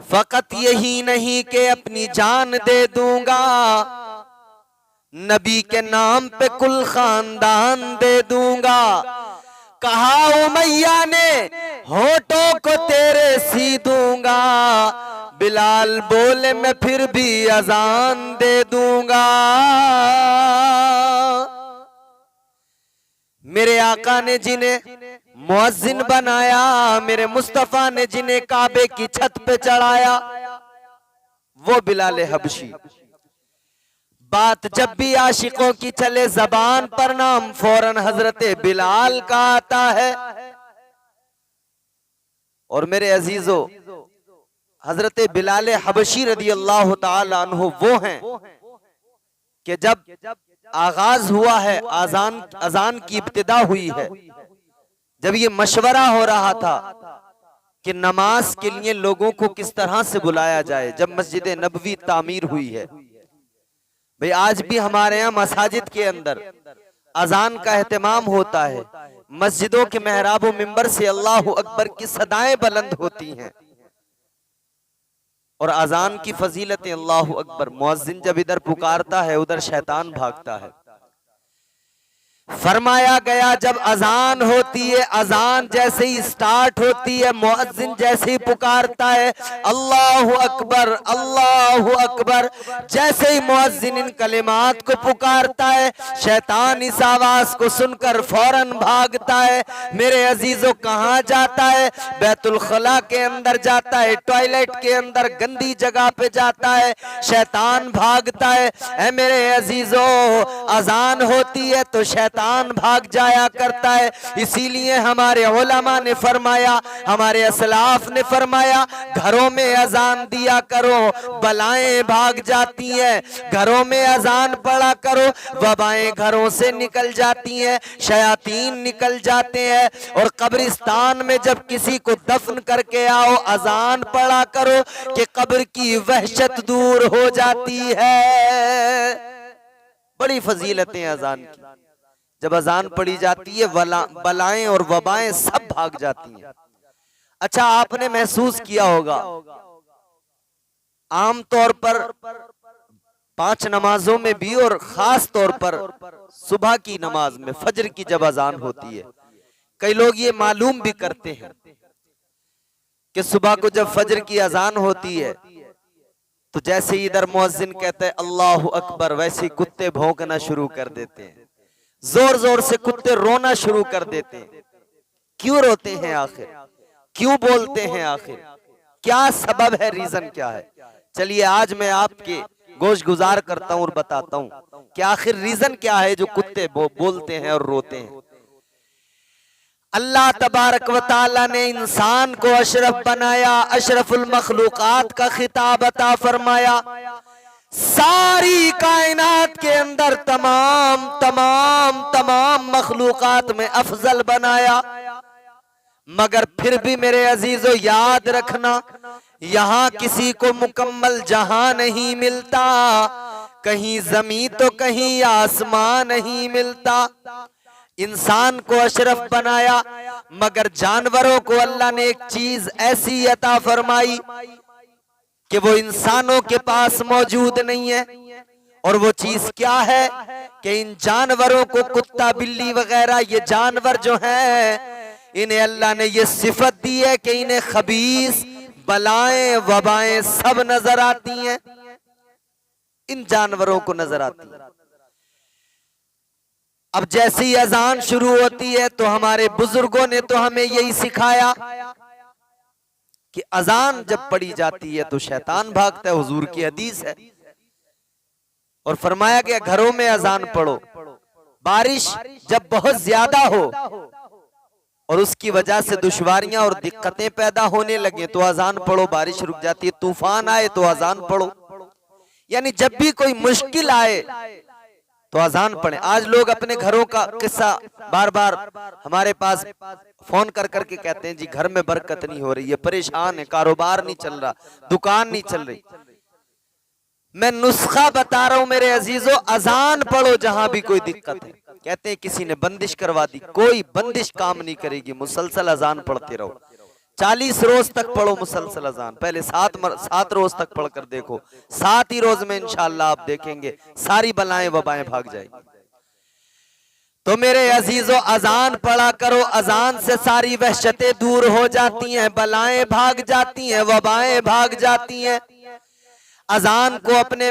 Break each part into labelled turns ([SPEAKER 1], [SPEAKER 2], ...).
[SPEAKER 1] फकत यही नहीं कि अपनी जान दे दूंगा, नबी के नाम पे कुल खानदान दे दूंगा। कहा उमैया ने होठों को तेरे सी दूंगा, बिलाल बोले मैं फिर भी अजान दे दूंगा। मेरे आका ने जिन्हें मुअज्जिन बनाया, मेरे मुस्तफा ने जिन्हें काबे की छत पे चढ़ाया, वो बिलाल हबशी। बात जब भी आशिकों की चले जबान पर, नाम फौरन हजरत बिलाल का आता है। और मेरे अजीजों, हजरत बिलाल हबशी रदी अल्लाह ताला अन्हु वो हैं कि जब आगाज हुआ है, अजान की इब्तिदा हुई है, जब ये मशवरा हो रहा था कि नमाज के लिए लोगों को किस तरह से बुलाया जाए, जब मस्जिद नबवी तामीर हुई है। भाई आज भी हमारे यहाँ मसाजिद के अंदर अजान का एहतमाम होता है, मस्जिदों के मेहराब मिंबर से अल्लाहु अकबर की सदाएं बुलंद होती हैं और अजान की फजीलतें अल्लाहु अकबर। मुअज्जिन जब इधर पुकारता है उधर शैतान भागता है। फरमाया गया जब अजान होती है, अजान जैसे ही स्टार्ट होती है, मुअज्जिन जैसे ही पुकारता है अल्लाहु अकबर अल्लाहु अकबर, जैसे ही मुअज्जिन इन कलिमात को पुकारता है, शैतान इस आवाज को सुनकर फौरन भागता है। मेरे अजीजों, कहाँ जाता है? बैतुल खला के अंदर जाता है, टॉयलेट के अंदर गंदी जगह पे जाता है, शैतान भागता है। ऐ मेरे अजीजों, अजान होती है तो शैतान भाग जाया करता है। इसीलिए हमारे उलमा ने फरमाया, हमारे असलाफ ने फरमाया, घरों में अजान दिया करो, बलाएं भाग जाती हैं। घरों में अजान पढ़ा करो, वबाएं घरों से निकल जाती हैं, शयातीन निकल जाते हैं। और कब्रिस्तान में जब किसी को दफन करके आओ, अजान पढ़ा करो कि कब्र की वहशत दूर हो जाती है। बड़ी फजीलतें अजान की। जब अजान पढ़ी जाती है, बलाएं और वबाएं सब भाग जाती हैं। अच्छा, आपने महसूस किया होगा, आम तौर पर 5 नमाजों में भी और खास तौर पर सुबह की नमाज में, फजर की जब अजान होती है, कई लोग ये मालूम भी करते हैं कि सुबह को जब फजर की अजान होती है तो जैसे इधर मुअज्जिन कहते हैं अल्लाहु अकबर, वैसे कुत्ते भौंकना शुरू कर देते हैं, जोर जोर से कुत्ते रोना शुरू कर देते हैं। क्यों रोते हैं आखिर? क्यों बोलते हैं आखिर? क्या सबब है? रीजन क्या है? चलिए आज मैं आपके गोश गुजार करता हूं और बताता हूं कि आखिर रीजन क्या है जो कुत्ते बोलते हैं और रोते हैं। अल्लाह तबारक व तआला ने इंसान को अशरफ बनाया, अशरफुल मखलूकात का खिताब अता फरमाया, सारी कायनात के अंदर तमाम तमाम तमाम मखलूकात में अफजल बनाया। मगर फिर भी मेरे अजीजों याद रखना, यहाँ किसी को मुकम्मल जहां नहीं मिलता, कहीं जमीन तो कहीं आसमान नहीं मिलता। इंसान को अशरफ बनाया, मगर जानवरों को अल्लाह ने एक चीज ऐसी अता फरमाई कि वो इंसानों के पास मौजूद नहीं है। और वो चीज क्या है कि इन जानवरों को, कुत्ता बिल्ली वगैरह, ये जानवर जो हैं, इन्हें अल्लाह ने ये सिफत दी है कि इन्हें खबीस, बलाएं, वबाएं सब नजर आती हैं। इन जानवरों को नजर आती है। अब जैसे ही अजान शुरू होती है तो हमारे बुजुर्गों ने तो हमें यही सिखाया कि अजान जब पढ़ी जाती है तो शैतान भागता है। हुजूर की हदीस है और फरमाया गया घरों में अजान पढ़ो। बारिश जब बहुत ज्यादा हो और उसकी वजह से दुश्वारियां और दिक्कतें पैदा होने लगे तो अजान पढ़ो, बारिश रुक जाती है। तूफान आए तो अजान पढ़ो, यानी जब भी कोई मुश्किल आए तो अजान पढ़े। आज लोग अपने घरों का किस्सा बार बार हमारे पास फोन कर करके कहते हैं, जी घर में बरकत नहीं हो रही है, परेशान है, कारोबार नहीं चल रहा, दुकान नहीं चल रही। मैं नुस्खा बता रहा हूं मेरे अजीजों, अजान पढ़ो जहां भी कोई दिक्कत है। कहते हैं किसी ने बंदिश करवा दी, कोई बंदिश काम नहीं करेगी, मुसलसल अजान पढ़ते रहो। 40 रोज तक पढ़ो मुसलसल अजान, पहले 7 रोज तक पढ़कर देखो, 7 ही रोज में इंशाअल्लाह आप देखेंगे सारी बलाएं वबाएं भाग जाएंगी। तो मेरे अजीजों, अजान पढ़ा करो, अजान से सारी वहशतें दूर हो जाती हैं, बलाएं भाग जाती हैं, वबाएं भाग जाती हैं। अजान को अपने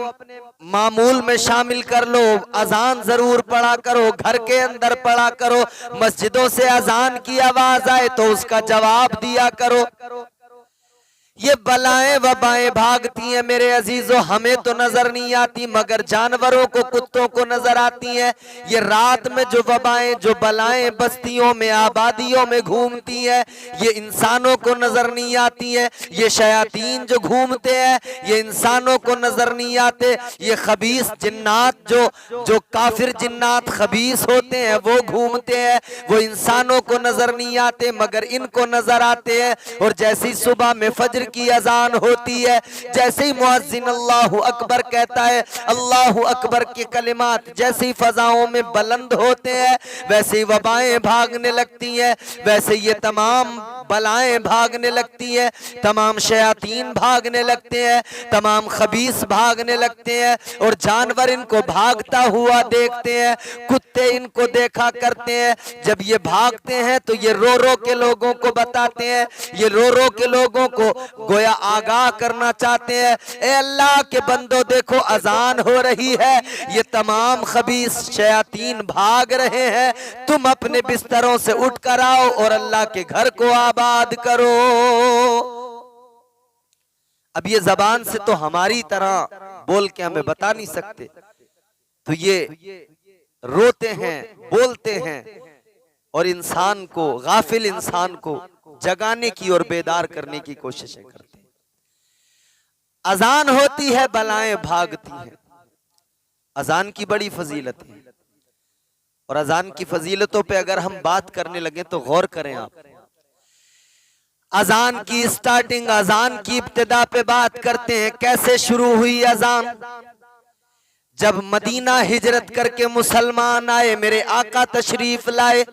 [SPEAKER 1] मामूल में शामिल कर लो, अजान जरूर पढ़ा करो, घर के अंदर पढ़ा करो, मस्जिदों से अजान की आवाज आए तो उसका जवाब दिया करो। ये बलाएं वबाएं भागती हैं मेरे अजीजों, हमें तो नजर नहीं आती मगर जानवरों को, कुत्तों को नजर आती हैं। ये रात में जो वबाएं, जो बलाएं बस्तियों में, आबादियों में घूमती हैं, ये इंसानों को नजर नहीं आती हैं। ये शयातीन जो घूमते हैं ये इंसानों को नजर नहीं आते। ये खबीस जिन्नात, जो काफिर जिन्नात खबीस होते हैं वो घूमते हैं, वो इंसानों को नजर नहीं आते मगर इनको नजर आते हैं। और जैसे ही सुबह में फजर की अजान होती है, जैसे ही मुअज्जिन अल्लाहु अकबर कहता है, अल्लाहु अकबर के कलिमात जैसे ही फजाओं में बुलंद होते हैं, वैसे ही वबाएं भागने लगती हैं, वैसे ये तमाम बलाएं भागने लगती हैं, तमाम शयातीन भागने लगते हैं, तमाम खबीस भागने लगते हैं। और जानवर इनको भागता हुआ देखते हैं, कुत्ते इनको देखा करते हैं। जब ये भागते हैं तो ये रो रो के लोगों को बताते हैं, ये रो रो के लोगों को गोया आगाह करना चाहते हैं, ए अल्लाह के बंदो देखो अजान हो रही है, ये तमाम खबीस शयातीन भाग रहे हैं, तुम अपने बिस्तरों से उठ कर आओ और अल्लाह के घर को आबाद करो। अब ये जबान से तो हमारी तरह बोल के हमें बता नहीं सकते, तो ये रोते हैं, बोलते हैं और इंसान को, गाफिल इंसान को जगाने की और बेदार करने की कोशिशें करते हैं। अजान होती है, बलाएं भागती हैं। अजान की बड़ी फजीलत है और अजान की फजीलतों पे अगर हम बात करने लगे तो गौर करें आप। अजान की स्टार्टिंग, अजान की इब्तिदा पे बात करते हैं। कैसे शुरू हुई अजान? जब मदीना हिजरत करके मुसलमान आए, मेरे आका तशरीफ लाए,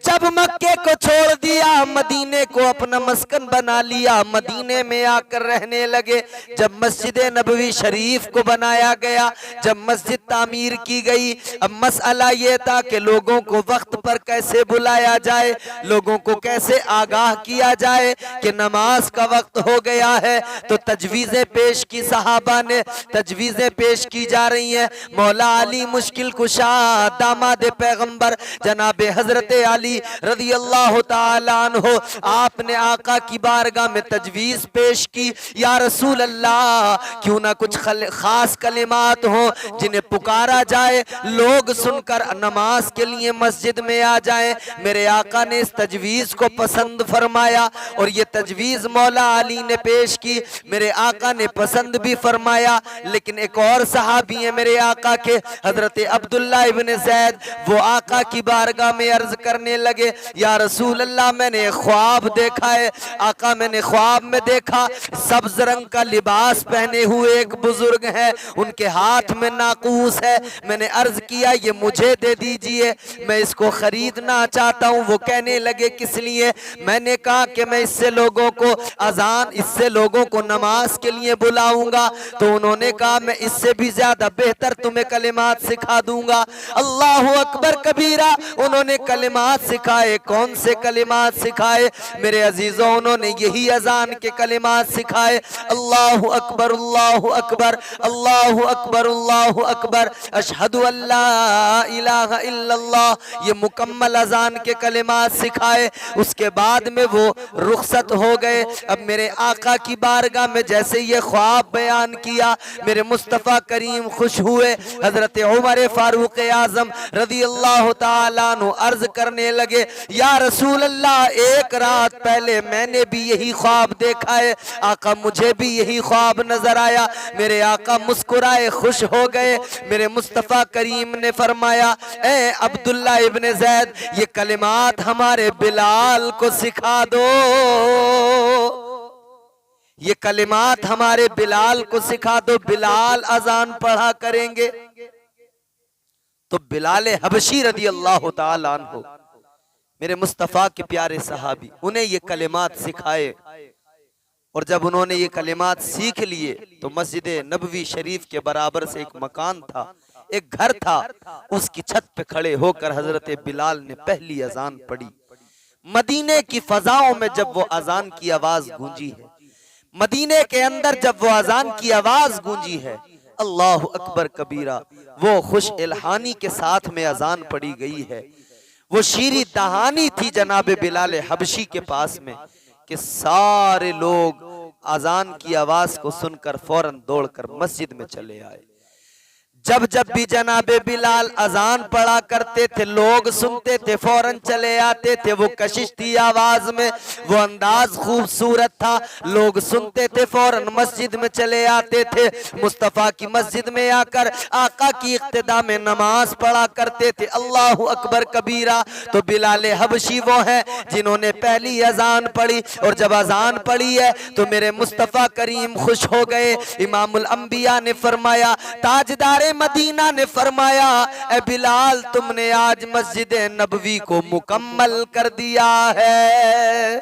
[SPEAKER 1] जब मक्के को छोड़ दिया, मदीने को अपना मस्कन बना लिया, मदीने में आकर रहने लगे। जब मस्जिद नबवी शरीफ को बनाया गया, जब मस्जिद तामीर की गई, अब मसला ये था कि लोगों को वक्त पर कैसे बुलाया जाए, लोगों को कैसे आगाह किया जाए कि नमाज का वक्त हो गया है। तो तजवीज़ें पेश की, सहाबा ने तजवीज़ें पेश की जा रही हैं। मौला अली मुश्किल कुशा दामाद पैगंबर जनाब हजरत अली रज़ी अल्लाह ताला अन्हु, आपने आका की बारगाह में तजवीज पेश की, या रसूल अल्लाह क्यों ना कुछ खास कलिमात हो जिन्हें पुकारा जाए, लोग सुनकर नमाज के लिए मस्जिद में आ जाएं। मेरे आका ने इस तजवीज को पसंद फरमाया और ये तजवीज मौला अली ने पेश की, मेरे आका ने पसंद भी फरमाया। लेकिन एक और सहाबी है मेरे आका के, हजरत अब्दुल्ला इब्न ज़ैद, वो आका की बारगाह में अर्ज करने लगे, या रसूल अल्लाह मैंने ख्वाब देखा है। आका मैंने ख्वाब में देखा सब्ज रंग का लिबास पहने हुए एक बुजुर्ग है, उनके हाथ में नाकूस है। मैंने अर्ज किया ये मुझे दे दीजिए, मैं इसको खरीदना चाहता हूँ। वो कहने लगे किस लिए? मैंने कहा कि मैं इससे लोगों को अजान, इससे लोगों को नमाज के लिए बुलाऊंगा। तो उन्होंने कहा मैं इससे भी ज्यादा बेहतर तुम्हें कलिमात सिखा दूंगा। अल्लाहु अकबर कबीरा, उन्होंने कलिमात सिखाए। कौन से कलिमात सिखाए मेरे अजीजों? उन्होंने यही अजान के कलिमात सिखाए, अल्लाहु अकबर अल्लाहु अकबर अल्लाहु अकबर अल्लाहु अकबर अशहदु अल्ला इलाहा इल्लल्लाह। ये मुकम्मल अजान के कलिमात सिखाए। उसके बाद में वो रुखसत हो गए। अब मेरे आका की बारगाह में जैसे ये ख्वाब बयान किया, मेरे मुस्तफ़ा करीम खुश हुए। हजरत उमर फारूक आजम रज़ी अल्लाह ताला अन्हु अर्ज करने लगे, या रसूल अल्लाह एक रात पहले मैंने भी यही ख्वाब देखा है, आका मुझे भी यही ख्वाब नजर आया। मेरे आका मुस्कुराए, खुश हो गए। मेरे मुस्तफ़ा करीम ने फरमाया, ए अब्दुल्ला इब्न ज़ैद, ये कलिमात हमारे बिलाल को सिखा दो, ये कलिमात हमारे बिलाल को सिखा दो, बिलाल अजान पढ़ा करेंगे। तो बिलाल हबशी रज़ी अल्लाह ताला अन्हु मेरे मुस्तफ़ा के प्यारे सहाबी, उन्हें ये कलिमात सिखाए और जब उन्होंने ये कलिमात सीख लिए तो मस्जिद नबवी शरीफ के बराबर से एक मकान था, एक घर था, उसकी छत पे खड़े होकर हजरत बिलाल ने पहली अजान पढ़ी। मदीने की फजाओं में जब वो अजान की आवाज गूंजी है, मदीने के अंदर जब वो अजान की आवाज गूंजी है, अल्लाह अकबर कबीरा, वो खुश इल्हानी के साथ में अजान पढ़ी गई है। वो शीरी दहानी थी जनाब बिलाल हबशी के पास में कि सारे लोग अजान की आवाज को सुनकर फौरन दौड़कर मस्जिद में चले आए। जब जब भी जनाबे बिलाल अजान पढ़ा करते थे, लोग सुनते थे, फौरन चले आते थे। वो कशिश थी आवाज में, वो अंदाज खूबसूरत था, लोग सुनते थे, फौरन मस्जिद में चले आते थे। मुस्तफ़ा की मस्जिद में आकर आका की इक्तिदा में नमाज पढ़ा करते थे। अल्लाह अकबर कबीरा। तो बिलाल हबशी वो है जिन्होंने पहली अजान पढ़ी, और जब अजान पढ़ी है तो मेरे मुस्तफ़ा करीम खुश हो गए। इमामुल अंबिया ने फरमाया, ताजदार मदीना ने फरमाया, ए बिलाल तुमने आज मस्जिद नबवी को मुकम्मल कर दिया है।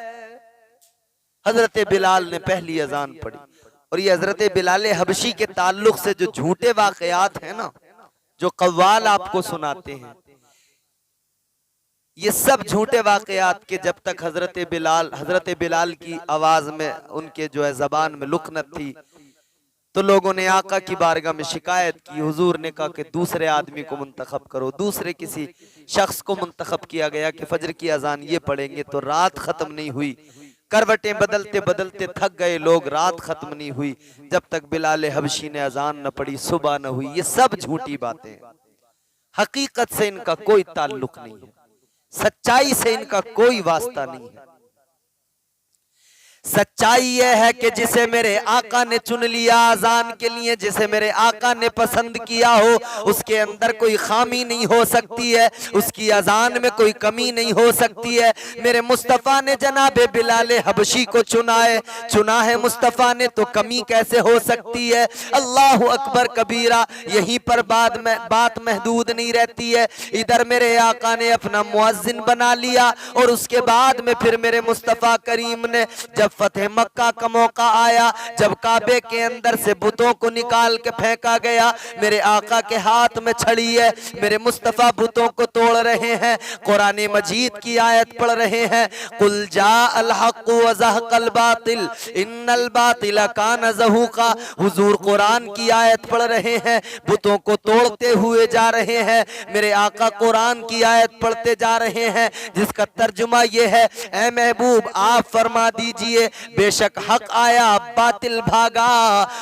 [SPEAKER 1] हजरत बिलाल ने पहली अजान पढ़ी। और ये हजरत बिलाल हबशी के ताल्लुक से जो झूठे वाकयात हैं ना, जो कव्वाल आपको सुनाते हैं, ये सब झूठे वाकयात के जब तक हजरत बिलाल की आवाज में, उनके जो है जबान में लुकनत थी, तो लोगों ने आका की बारगाह में शिकायत की। हुजूर ने कहा कि दूसरे आदमी को मुंतखब करो। दूसरे किसी शख्स को मुंतखब किया गया कि फजर की अजान ये पढ़ेंगे, तो रात खत्म नहीं हुई। करवटें बदलते बदलते थक गए लोग, रात खत्म नहीं हुई जब तक बिलाल हबशी ने अजान न पढ़ी, सुबह न हुई। ये सब झूठी बातें हैं, हकीकत से इनका कोई ताल्लुक नहीं है, सच्चाई से इनका कोई वास्ता नहीं है। सच्चाई यह है कि जिसे मेरे आका ने चुन लिया अजान के लिए, जिसे मेरे आका ने पसंद किया हो, उसके अंदर कोई खामी नहीं हो सकती है, उसकी अजान में कोई कमी नहीं हो सकती है। मेरे मुस्तफ़ा ने जनाबे बिलाल हबशी को चुना है मुस्तफ़ा ने, तो कमी कैसे हो सकती है। अल्लाह अकबर कबीरा। यहीं पर बात महदूद नहीं रहती है। इधर मेरे आका ने अपना मुअज्जिन बना लिया, और उसके बाद में फिर मेरे मुस्तफ़ा करीम ने जब फतेह मक्का का मौका आया, जब काबे के अंदर से बुतों को निकाल के फेंका गया, मेरे आका के हाथ में छड़ी है, मेरे मुस्तफ़ा बुतों को तोड़ रहे हैं, कुरान मजीद की आयत पढ़ रहे हैं, कुल जा अल हक़ व ज़हक़ल बातिल इन्नल बातिल कान ज़हूक़ा। हुजूर कुरान की आयत पढ़ रहे हैं, बुतों को तोड़ते हुए जा रहे हैं। मेरे आका कुरान की आयत पढ़ते जा रहे हैं, जिसका तर्जुमा ये है, ऐ महबूब आप फरमा दीजिए, बेशक हक आया बातिल भागा,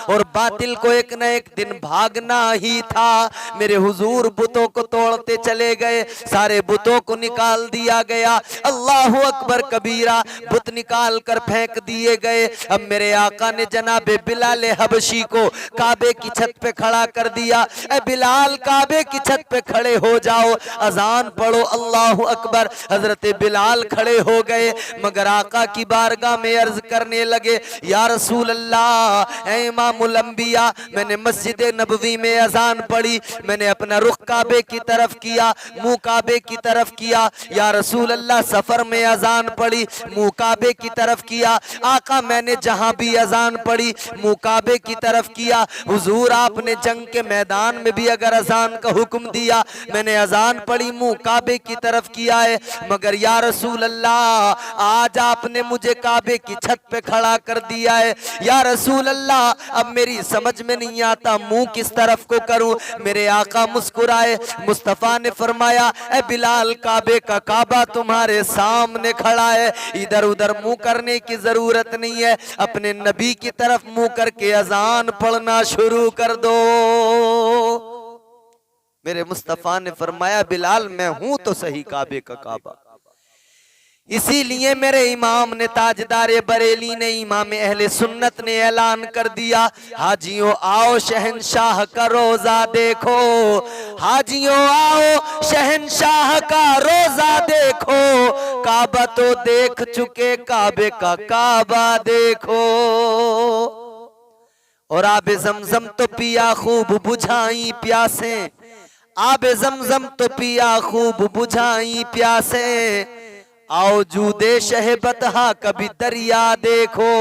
[SPEAKER 1] और बातिल को एक न एक दिन भागना ही था। मेरे हुजूर बुतों को तोड़ते चले गए, सारे बुतों को निकाल दिया गया। अल्लाह अकबर कबीरा। बुत निकाल कर फेंक दिए गए। अब मेरे आका ने जनाबे बिलाल हबशी को काबे की छत पे खड़ा कर दिया। ए बिलाल काबे की छत पे खड़े हो जाओ, अजान पढ़ो, अल्लाह अकबर। हजरत बिलाल खड़े हो गए, मगर आका की बारगाह में अर्ज करने लगे, या रसूल अल्लाह, ऐ इमामुल अंबिया, मैंने मस्जिद नबवी में अजान पढ़ी, मैंने अपना रुख काबे की तरफ किया, मुंह काबे की तरफ किया। या रसूल अल्लाह, सफर में अजान पढ़ी, मुंह काबे की तरफ किया। आका मैंने जहां भी अजान पढ़ी, मुंह काबे की तरफ किया। हुजूर आपने जंग के मैदान में भी अगर अजान का हुक्म दिया, मैंने अजान पढ़ी, मुंह काबे की तरफ किया है। मगर या रसूल अल्लाह, आज आपने मुझे काबे की छत पे खड़ा कर दिया है। या रसूल अल्लाह, अब मेरी समझ में नहीं आता मुंह किस तरफ को करूं। मेरे आका मुस्कुराए, मुस्तफा ने फरमाया, ए बिलाल, काबे का काबा तुम्हारे सामने खड़ा है, इधर उधर मुंह करने की जरूरत नहीं है, अपने नबी की तरफ मुंह करके अजान पढ़ना शुरू कर दो। मेरे मुस्तफा ने फरमाया, बिलाल मैं हूं तो सही काबे का काबा। इसीलिए मेरे इमाम ने, ताजदारे बरेली ने, इमाम अहले सुन्नत ने ऐलान कर दिया, हाजियों आओ शहनशाह का रोजा देखो, हाजियों आओ शहनशाह का रोजा देखो, काबा तो देख चुके, काबे का काबा देखो। और आबे जमजम तो पिया खूब बुझाई प्यासे, आबे जमजम तो पिया खूब बुझाई प्यासे, आओ जूदे शहबतहा कभी दरिया देखो।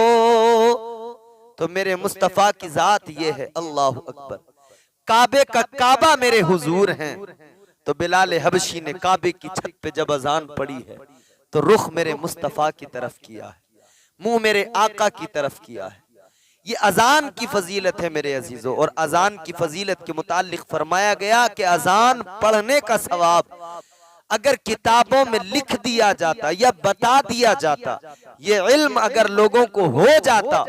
[SPEAKER 1] तो मेरे मुस्तफा की जात ये है, अल्लाह अकबर। काबे का काबा मेरे हुजूर हैं। तो बिलाल हबशी ने काबे की छत पे जब अजान पड़ी है तो रुख मेरे मुस्तफा की तरफ किया है, मुंह मेरे आका की तरफ किया है। ये अजान की फजीलत है मेरे अजीजों। और अजान की फजीलत के मुतालिक फरमाया गया कि अजान पढ़ने का सवाब अगर किताबों में लिख दिया जाता या बता दिया जाता, ये इल्म अगर लोगों को हो जाता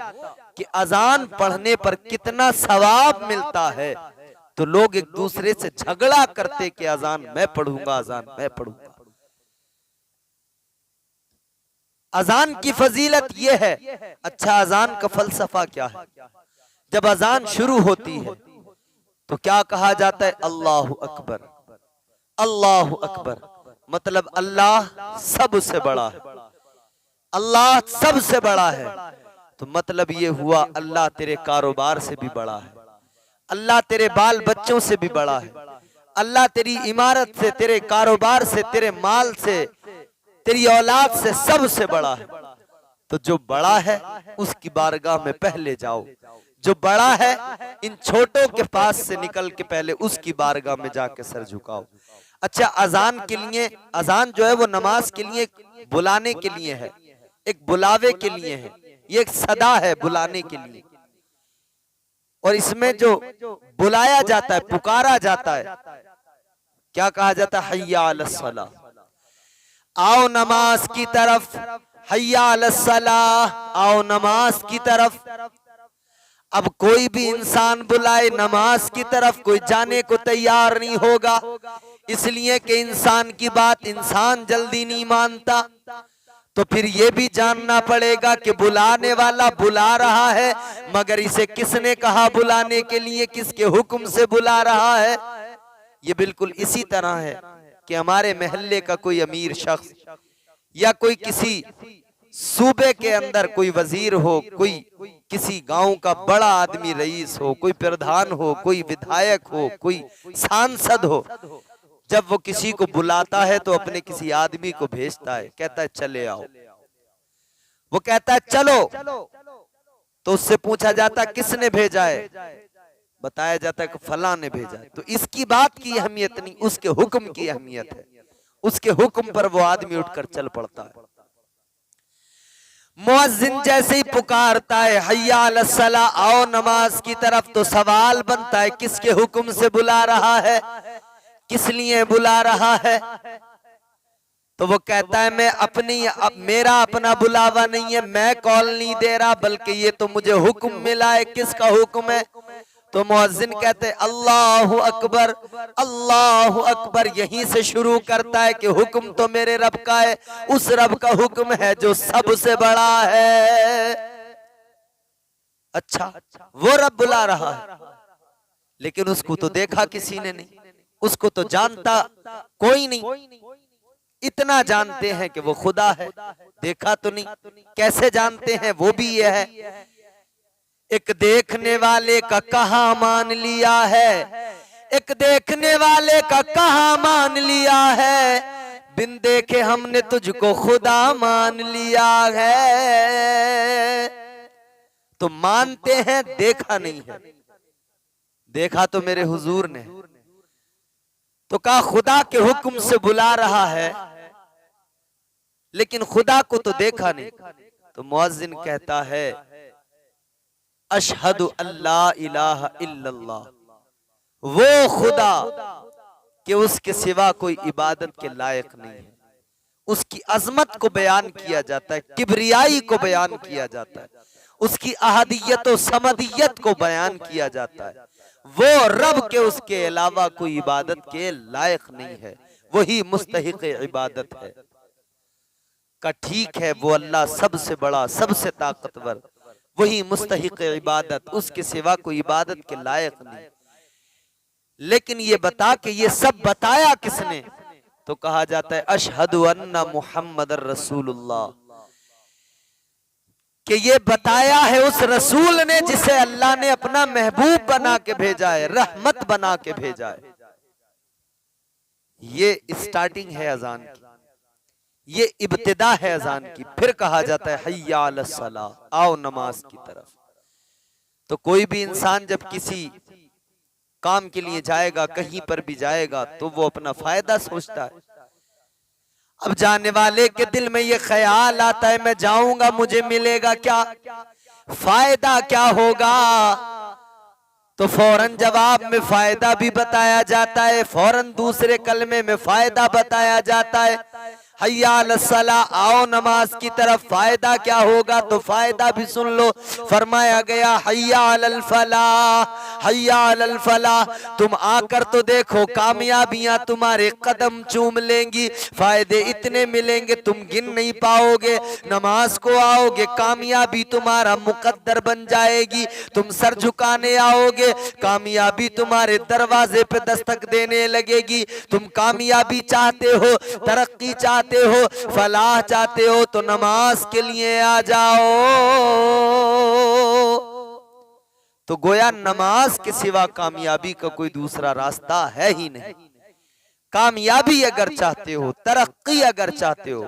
[SPEAKER 1] कि अजान पढ़ने पर कितना सवाब मिलता है, तो लोग एक दूसरे से झगड़ा करते कि अजान मैं पढ़ूंगा, अजान मैं पढ़ूंगा। अजान की फजीलत यह है। अच्छा, अजान का फलसफा क्या है? जब अजान शुरू होती है तो क्या कहा जाता है? अल्लाह अकबर, अल्लाह अकबर। मतलब अल्लाह सबसे बड़ा है, अल्लाह सबसे बड़ा है। तो मतलब ये हुआ अल्लाह तेरे कारोबार से भी बड़ा है, अल्लाह तेरे बाल बच्चों से भी बड़ा है, अल्लाह तेरी इमारत से, तेरे कारोबार से, तेरे माल से, तेरी औलाद से सबसे बड़ा है। तो जो बड़ा है उसकी बारगाह में पहले जाओ, जो बड़ा है इन छोटों के पास से निकल के पहले उसकी बारगाह में जाके सर झुकाओ। अच्छा, अजान के लिए, अजान जो है वो नमाज के लिए बुलाने के लिए है, एक बुलावे के लिए है, ये एक सदा है बुलाने के लिए। और इसमें जो बुलाया जाता है, पुकारा जाता है, क्या कहा जाता है? हय्या अलस सलाह, आओ नमाज की तरफ, हय्या अलस सलाह, आओ नमाज की तरफ। अब कोई भी इंसान बुलाए नमाज की तरफ, कोई जाने को तैयार नहीं होगा, इसलिए कि इंसान की बात इंसान जल्दी नहीं मानता। तो फिर ये भी जानना पड़ेगा कि बुलाने वाला बुला रहा है, मगर इसे किसने कहा बुलाने के लिए, किसके हुक्म से बुला रहा है। ये बिल्कुल इसी तरह है कि हमारे मोहल्ले का कोई अमीर शख्स या कोई किसी सूबे के अंदर कोई वजीर हो, कोई किसी गांव का बड़ा आदमी रईस हो, कोई प्रधान हो, कोई विधायक हो, कोई सांसद हो, जब वो किसी को बुलाता है तो अपने किसी आदमी को भेजता है, कहता है चले आओ। वो कहता है चलो, तो उससे पूछा जाता किसने भेजा है, बताया जाता है कि फलां ने भेजा है। तो इसकी बात की अहमियत नहीं, उसके हुक्म की अहमियत है। उसके हुक्म पर वो आदमी उठकर चल पड़ता है। मुअज्जिन जैसे ही पुकारता है हय्या अलस सलाह, आओ नमाज की तरफ, तो सवाल बनता है किसके हुक्म से बुला रहा है, किस लिए बुला रहा है। तो वो कहता है मैं अपनी, मेरा अपना बुलावा नहीं है, मैं कॉल नहीं दे रहा, बल्कि ये तो मुझे हुक्म मिला है। किसका हुक्म है? तो मुअज्जिन कहते हैं अल्लाहु अकबर, अल्लाहु अकबर। यहीं से शुरू करता है कि हुक्म तो मेरे रब का है, उस रब का हुक्म है जो सबसे बड़ा है। अच्छा, वो रब बुला रहा है, लेकिन उसको तो देखा किसी ने नहीं, उसको तो जानता कोई नहीं। इतना जानते हैं कि वो खुदा है, देखा तो नहीं। कैसे जानते हैं? वो भी ये है, एक देखने वाले का कहा मान लिया है, एक देखने वाले का कहा मान लिया है, बिन देखे हमने तुझको खुदा मान लिया है। तो मानते हैं, देखा नहीं है। देखा तो मेरे हुजूर ने, तो कहा खुदा के हुक्म से बुला रहा है, लेकिन खुदा को तो देखा नहीं। तो मुअज्जिन कहता है अशहदु अल्ला इलाहा इल्लल्लाह, वो खुदा कि उसके सिवा कोई इबादत के लायक नहीं है। उसकी अजमत को बयान किया जाता है, किबरियाई को बयान किया जाता है, उसकी अहदियत और समदियत को बयान किया जाता है। वो रब के उसके अलावा कोई इबादत के लायक नहीं है, वही मुस्तहिक इबादत है। का ठीक है, वो अल्लाह सबसे बड़ा, सबसे ताकतवर, वही मुस्तहिक इबादत, उसके सिवा कोई इबादत के लायक नहीं। लेकिन ये बता के ये सब बताया किसने? तो कहा जाता है अशहदु अन्ना मुहम्मदर रसूलुल्लाह, कि ये बताया है उस रसूल ने जिसे अल्लाह ने अपना महबूब बना के भेजा है, रहमत बना के भेजा है। ये स्टार्टिंग है अजान की। ये इब्तिदा है अजान की। फिर कहा जाता है हय्या अलस सलाह, आओ नमाज की तरफ। तो कोई भी इंसान जब किसी काम के लिए जाएगा, कहीं पर भी जाएगा, तो वो अपना फायदा सोचता है। अब जाने वाले के दिल में ये ख्याल आता है मैं जाऊंगा मुझे मिलेगा क्या, फायदा क्या होगा। तो फौरन जवाब में फायदा भी बताया जाता है, फौरन दूसरे कलमे में फायदा बताया जाता है। हय्या अलस सलाह, आओ नमाज की तरफ। फायदा क्या होगा, तो फायदा भी सुन लो। फरमाया गया हय्या अलल फलाह, हय्या अलल फलाह। तुम आकर तो देखो, कामयाबियां तुम्हारे कदम चूम लेंगी, फायदे इतने मिलेंगे तुम गिन नहीं पाओगे। नमाज को आओगे, कामयाबी तुम्हारा मुकद्दर बन जाएगी। तुम सर झुकाने आओगे, कामयाबी तुम्हारे दरवाजे पे दस्तक देने लगेगी। तुम कामयाबी चाहते हो, तरक्की चाहते हो, फलाह चाहते हो, तो नमाज के लिए आ जाओ। तो गोया नमाज के सिवा कामयाबी का कोई दूसरा रास्ता है ही नहीं। कामयाबी अगर चाहते हो, तरक्की अगर चाहते हो,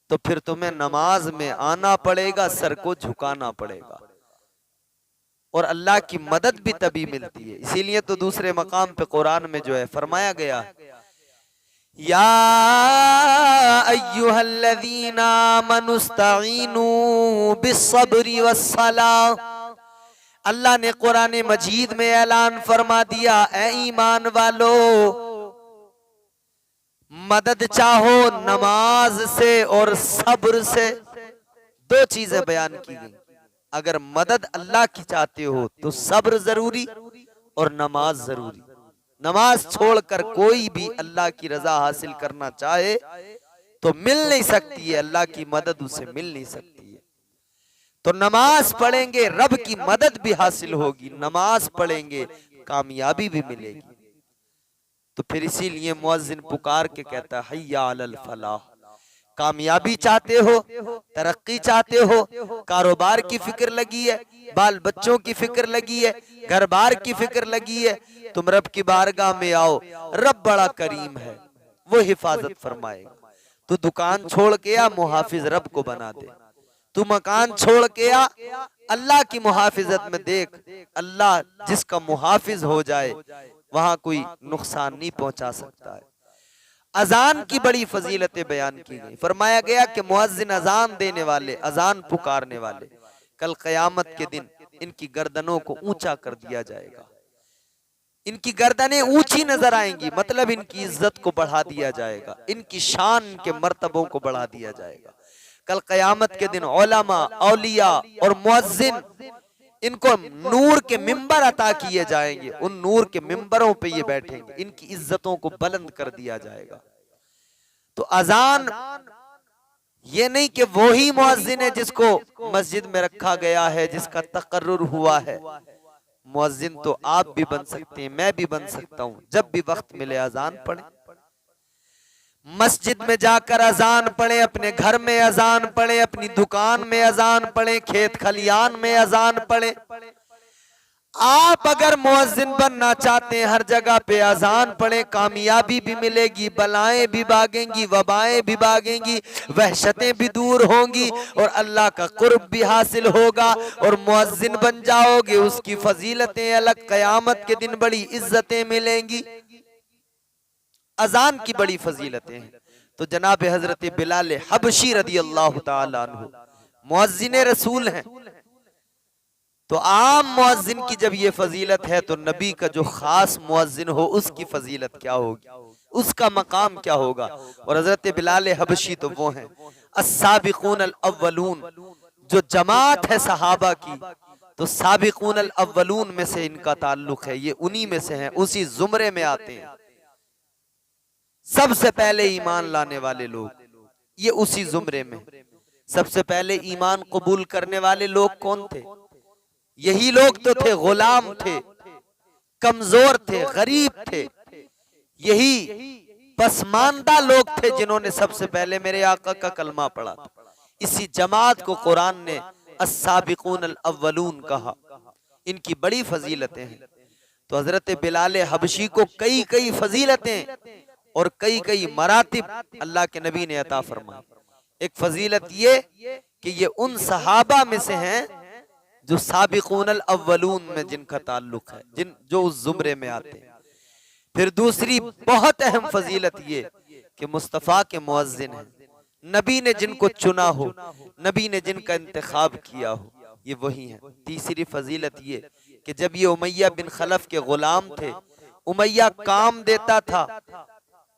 [SPEAKER 1] तो फिर तुम्हें नमाज में आना पड़ेगा, सर को झुकाना पड़ेगा। और अल्लाह की मदद भी तभी मिलती है। इसीलिए तो दूसरे मकाम पे कुरान में जो है फरमाया गया, या अय्युहल्लज़ीना आमनुस्तईनू बिस्सब्रि वस्सलाह। अल्लाह ने कुरान मजीद में ऐलान फरमा दिया, ए ईमान वालो, मदद चाहो नमाज से और सब्र से। दो चीजें बयान की गई। अगर मदद अल्लाह की चाहते हो तो सब्र जरूरी और नमाज जरूरी। नमाज छोड़कर कोई भी अल्लाह की रजा हासिल करना चाहे तो मिल नहीं सकती है, अल्लाह की मदद उसे मिल नहीं सकती है। तो नमाज पढ़ेंगे, रब की मदद भी हासिल होगी, नमाज पढ़ेंगे, कामयाबी भी मिलेगी। तो फिर इसीलिए मुअज्जिन पुकार के कहता है हय्या अलल फलाह। कामयाबी चाहते हो, तरक्की चाहते हो, कारोबार की फिक्र लगी है, बाल बच्चों की फिक्र लगी है, घर बार की फिक्र लगी है, तुम रब की बारगाह में आओ। रब बड़ा करीम है, वो हिफाजत फरमाएगा। तू दुकान छोड़ के आ, मुहाफिज रब को बना दे। तू मकान छोड़ के आ, अल्लाह की मुहाफिजत में देख, अल्लाह जिसका मुहाफिज हो जाए वहां कोई नुकसान नहीं पहुंचा सकता है। अजान की बड़ी फजीलतें बयान की गई। फरमाया गया कि मुअज्जिन अजान देने वाले, अजान पुकारने वाले, कल क़यामत के दिन इनकी गर्दनों को ऊंचा कर दिया जाएगा। इनकी गर्दनें ऊंची नजर आएंगी, मतलब इनकी इज्जत को बढ़ा दिया जाएगा, इनकी शान के मर्तबों को बढ़ा दिया जाएगा। कल क़यामत के दिन उलमा, औलिया और मुअज्जिन, इनको नूर के मिंबर अता किए जाएंगे। उन नूर के मिंबरों पे ये बैठेंगे, इनकी इज्जतों को बुलंद कर दिया जाएगा। तो अजान ये नहीं कि वो ही मुअज्जिन है जिसको मस्जिद में रखा गया है, जिसका तकर्रुर हुआ है। मुअज्जिन तो आप भी बन सकते हैं, मैं भी बन सकता हूं। जब भी वक्त मिले अजान पढ़े, मस्जिद में जाकर अजान पढ़े, अपने घर में अजान पढ़े, अपनी दुकान में अजान पढ़े, खेत खलियान में अजान पढ़े। आप अगर मुअज्जिन बनना चाहते हैं, हर जगह पे अजान पढ़े, कामयाबी भी मिलेगी, बलाएं भी भागेंगी, वबाएं भी भागेंगी, वहशतें भी दूर होंगी और अल्लाह का कुर्ब भी हासिल होगा। और मुअज्जिन बन जाओगे, उसकी फजीलतें अलग, क़यामत के दिन बड़ी इज्जतें मिलेंगी। अजान की बड़ी फजीलतें हैं। तो जनाब हजरत बिलाल हबशी रदी अल्लाह ताला अन्हु मुअज्जिन रसूल हैं। तो आम मुअज्जिन की जब ये फजीलत है, तो नबी का जो खास मुअज्जिन हो उसकी फजीलत क्या होगी, उसका मकाम क्या होगा। और हजरत बिलाल हबशी तो वो हैं अस्साबिकून अल अव्वलून, जो जमात है सहाबा की, तो साबिकून अल अव्वलून में से इनका ताल्लुक है। ये उन्हीं में से हैं, उसी जुमरे में आते हैं। सबसे पहले ईमान लाने वाले लोग ये उसी जुमरे में। सबसे पहले ईमान कबूल करने वाले लोग कौन थे? यही लोग तो थे, गुलाम थे, कमजोर थे, गरीब थे। यही पसमानदा लोग थे जिन्होंने सबसे पहले मेरे आका का कलमा पढ़ा। इसी जमात को कुरान ने अस्साबिकून अल अव्वलून कहा। इनकी बड़ी फजीलतें हैं। तो हजरत बिलाल हबशी को कई कई फजीलतें और कई कई मरातिब अल्लाह के नबी ने अता फरमाई। एक फजीलत ये कि ये उन सहाबा में से हैं जो साबिकूनल अव्वलून में जिनका ताल्लुक है, जो उस जुमरे में आते हैं। फिर दूसरी बहुत अहम फजीलत ये कि मुस्तफ़ा के मुअज्जिन हैं, नबी ने जिनको चुना हो, नबी ने जिनका इंतखाब किया हो, ये वही हैं। तीसरी फजीलत ये कि जब ये उमैया बिन खलफ के गुलाम थे, उमैया काम देता था,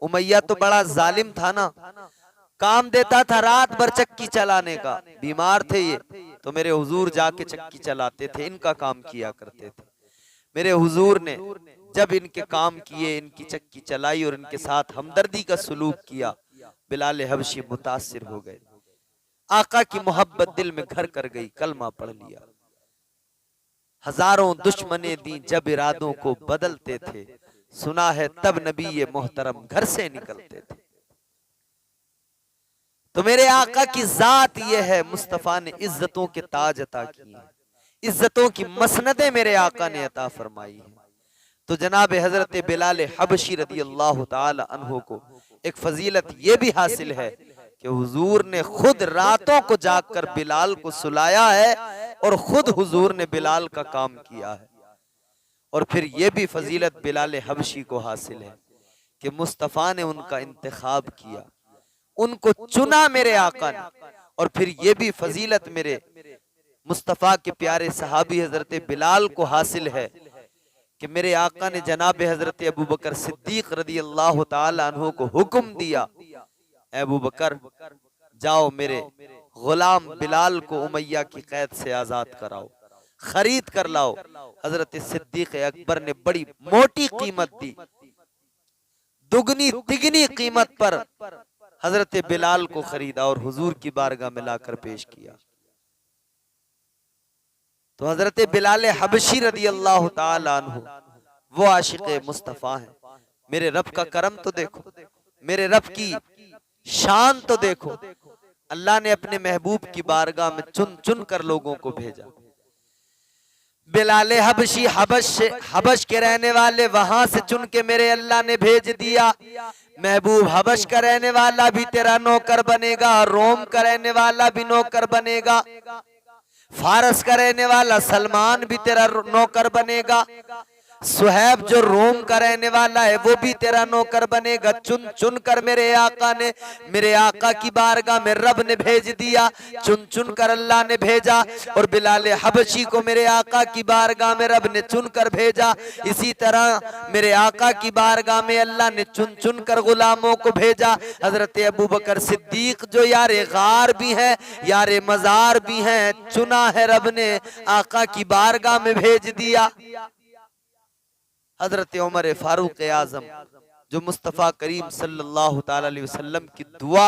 [SPEAKER 1] उमैया तो बड़ा जालिम था ना, काम देता था रात भर चक्की चलाने का। बीमार थे ये तो मेरे हुजूर जाके चक्की चलाते थे, इनका काम किया करते थे। मेरे हुजूर ने जब इनके काम किए, इनकी चक्की चलाई और इनके साथ हमदर्दी का सलूक किया, बिलाल हबशी मुतासिर हो गए। आका की मोहब्बत दिल में घर कर गई, कलमा पढ़ लिया। हजारों दुश्मने दी जब इरादों को बदलते थे, सुना है तब नबी ये मोहतरम घर से निकलते थे। तो मेरे आका की जात ये है, मुस्तफा ने इज्जतों के ताज अता किए हैं, इज्जतों की मसनदें मेरे आका ने अता फरमाई है। तो जनाब हजरत बिलाल हबशी रदी अल्लाह ताला अन्हु को एक फजीलत ये भी हासिल है कि हुजूर ने खुद रातों को जागकर बिलाल को सुलाया है और खुद हुजूर ने बिलाल का काम किया है। और फिर ये भी फजीलत बिलाल हबशी को हासिल है कि मुस्तफ़ा ने उनका इंतखाब किया, उनको चुना मेरे आका ने। और फिर ये भी फजीलत मेरे मुस्तफ़ा के प्यारे सहाबी हजरत बिलाल को हासिल है कि मेरे आका ने जनाब हजरत अबू बकर सिद्दीक रदी अल्लाह ताला अन्हु को हुक्म दिया, अबू बकर जाओ मेरे गुलाम बिलाल को उमैया की कैद से आजाद कराओ, खरीद कर लाओ। हजरत सिद्दीक अकबर ने बड़ी मोटी कीमत दी, दुगनी तिगनी कीमत पर हजरत बिलाल को खरीदा और हुजूर की बारगाह में लाकर पेश किया। तो हजरत बिलाल हबशी रदी अल्लाह ताला अन्हु वो आशिक़े मुस्तफ़ा हैं। मेरे रब का करम तो देखो, मेरे रब की शान तो देखो। अल्लाह ने अपने महबूब की बारगाह में चुन चुन कर लोगों को भेजा। बिलाल हबशी हबश के रहने वाले वहां से चुन के मेरे अल्लाह ने भेज दिया। महबूब हबश का रहने वाला भी तेरा नौकर बनेगा, रोम का रहने वाला भी नौकर बनेगा, फारस का रहने वाला सलमान भी तेरा नौकर बनेगा, सुहैब जो रोम का रहने वाला है वो भी तेरा नौकर बनेगा। चुन चुन कर मेरे आका ने, मेरे आका की बारगाह में रब ने भेज दिया, चुन चुन कर अल्लाह ने भेजा। और बिलाल हबशी को मेरे आका की बारगाह में रब ने चुन कर भेजा। इसी तरह मेरे आका की बारगाह में अल्लाह ने चुन चुन कर गुलामों को भेजा। हजरत अबू बकर सिद्दीक जो यारे गार भी है, यारे मजार भी हैं, चुना है रब ने, आका की बारगाह में भेज दिया। हजरत उमर फारूक आजम जो मुस्तफ़ा करीम सल्लल्लाहु ताला अलैहि वसल्लम की दुआ,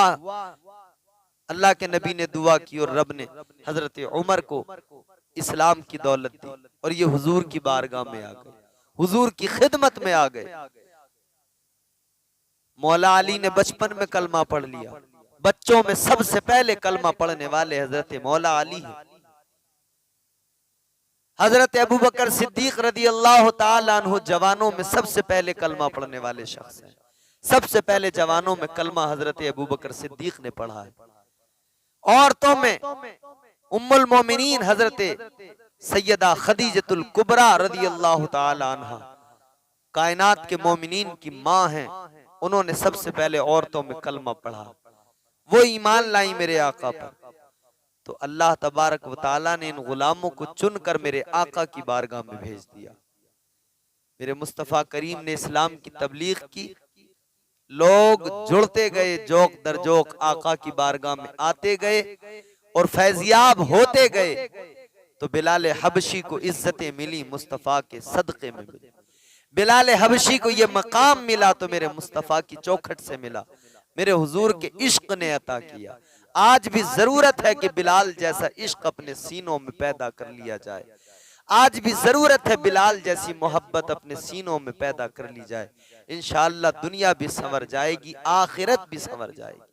[SPEAKER 1] अल्लाह के नबी ने दुआ की और रब ने हजरत उमर को इस्लाम की दौलत दी और ये हुजूर की बारगाह में आ गए, हुजूर की खिदमत में आ गए। मौला अली ने बचपन में कलमा पढ़ लिया, बच्चों में सबसे पहले कलमा पढ़ने वाले हजरत मौला अली हैं। हजरत अबू बकर सिद्दीक रदी अल्लाह ताला अन्हु जवानों में सबसे पहले कलमा पढ़ने वाले शख्स हैं। सबसे पहले जवानों में कलमा हजरत अबू बकर सिद्दीक ने पढ़ा है। औरतों में उम्मुल मोमिनीन हजरत सैयदा खदीजतुल कुबरा रदी अल्लाह ताला अन्हा कायनात के मोमिनीन की माँ हैं, उन्होंने सबसे पहले औरतों में कलमा पढ़ा, वो ईमान लाई मेरे आका पर। तो अल्लाह तबारक व ताला ने इन गुलामों को चुनकर मेरे आका की बारगाह में भेज दिया। मेरे मुस्तफ़ा करीम ने इस्लाम की तबलीग की, लोग जुड़ते गए, जोक दर जोक आका की बारगाह में आते गए और फैजियाब होते गए। तो बिलाल हबशी को इज्जतें मिली, मुस्तफ़ा के सदक़े में मिली। बिलाल हबशी को ये मकाम मिला तो मेरे मुस्तफ़ा की चौखट से मिला, मेरे हुजूर के इश्क ने अता किया। आज भी जरूरत है कि बिलाल जैसा इश्क अपने सीनों में पैदा कर लिया जाए। आज भी जरूरत है बिलाल जैसी मोहब्बत अपने सीनों में पैदा कर ली जाए। इंशाअल्लाह दुनिया भी संवर जाएगी, आखिरत भी संवर जाएगी।